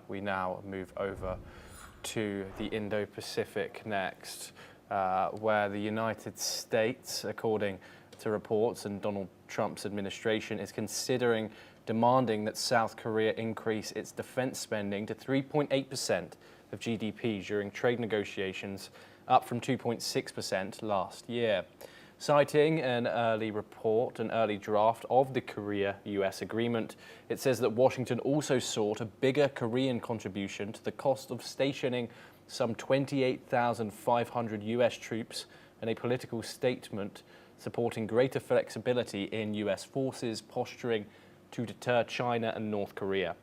we now move over to the Indo-Pacific next, where the United States, according to reports, and Donald Trump's administration is considering demanding that South Korea increase its defense spending to 3.8% of GDP during trade negotiations, up from 2.6% last year. Citing an early draft of the Korea-US agreement, it says that Washington also sought a bigger Korean contribution to the cost of stationing some 28,500 US troops, and a political statement supporting greater flexibility in US forces posturing to deter China and North Korea.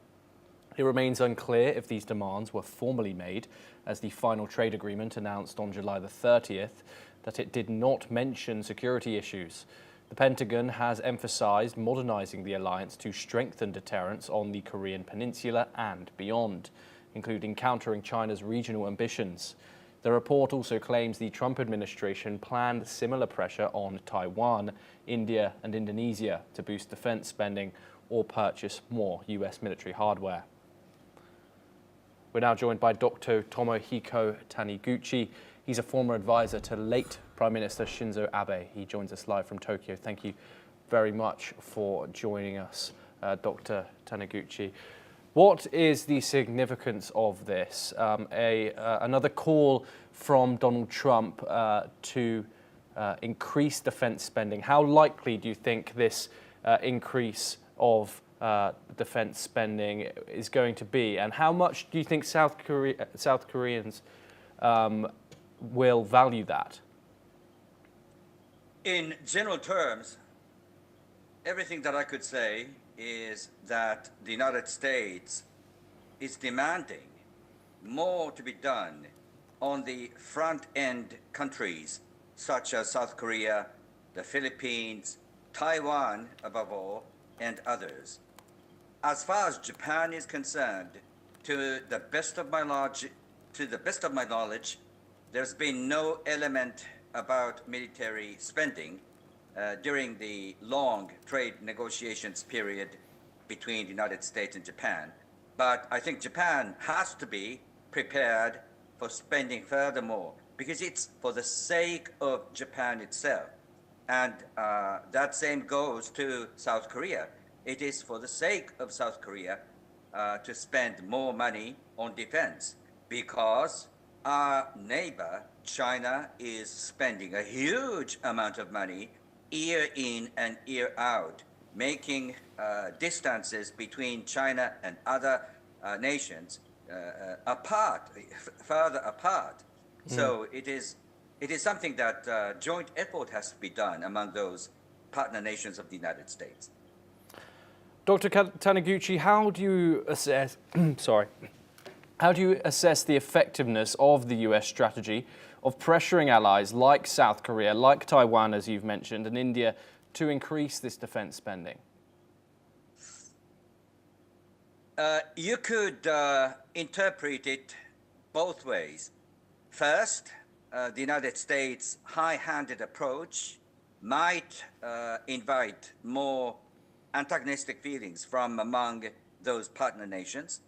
It remains unclear if these demands were formally made, as the final trade agreement announced on July the 30th that it did not mention security issues. The Pentagon has emphasized modernizing the alliance to strengthen deterrence on the Korean Peninsula and beyond, including countering China's regional ambitions. The report also claims the Trump administration planned similar pressure on Taiwan, India, and Indonesia to boost defense spending or purchase more US military hardware. We're now joined by Dr. Tomohiko Taniguchi. He's a former advisor to late Prime Minister Shinzo Abe. He joins us live from Tokyo. Thank you very much for joining us, Dr. Taniguchi. What is the significance of this? Another call from Donald Trump to increase defense spending. How likely do you think this increase of defense spending is going to be, and how much do you think South Koreans will value that? In general terms, everything that I could say is that the United States is demanding more to be done on the front-end countries such as South Korea, the Philippines, Taiwan above all, and others. As far as Japan is concerned, to the best of my knowledge, there's been no element about military spending during the long trade negotiations period between the United States and Japan. But I think Japan has to be prepared for spending furthermore, because it's for the sake of Japan itself. And that same goes to South Korea. It is for the sake of South Korea to spend more money on defense, because our neighbor, China, is spending a huge amount of money year in and year out, making distances between China and other nations further apart. So it is something that joint effort has to be done among those partner nations of the United States. Dr. Taniguchi, how do you assess the effectiveness of the US strategy of pressuring allies like South Korea, like Taiwan, as you've mentioned, and India, to increase this defense spending? You could interpret it both ways. First, the United States' high-handed approach might invite more antagonistic feelings from among those partner nations.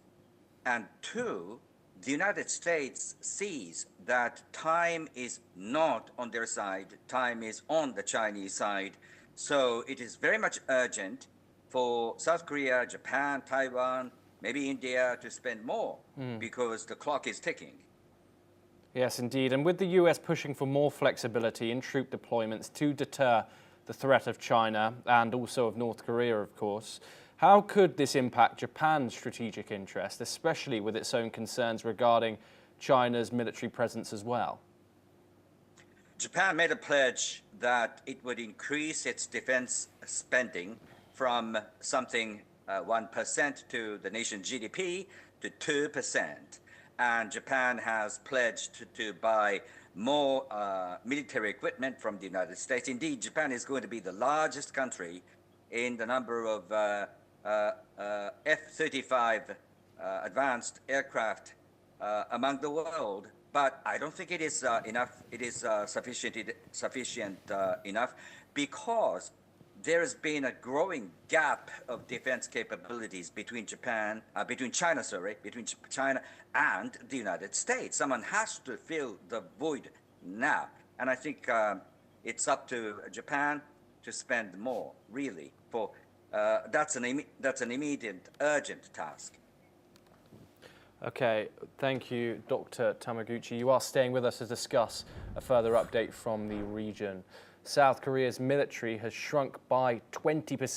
And two, the United States sees that time is not on their side, time is on the Chinese side. So it is very much urgent for South Korea, Japan, Taiwan, maybe India to spend more because the clock is ticking. Yes, indeed. And with the US pushing for more flexibility in troop deployments to deter the threat of China and also of North Korea, of course, how could this impact Japan's strategic interest, especially with its own concerns regarding China's military presence as well? Japan made a pledge that it would increase its defense spending from something 1% to the nation's GDP to 2%. And Japan has pledged to buy more military equipment from the United States. Indeed, Japan is going to be the largest country in the number of F-35 advanced aircraft among the world. But I don't think it is enough. It is sufficient enough, because there has been a growing gap of defense capabilities between China and the United States. Someone has to fill the void now, and I think it's up to Japan to spend more, really. That's an immediate, urgent task. Okay, thank you, Dr. Tamaguchi. You are staying with us to discuss a further update from the region. South Korea's military has shrunk by 20%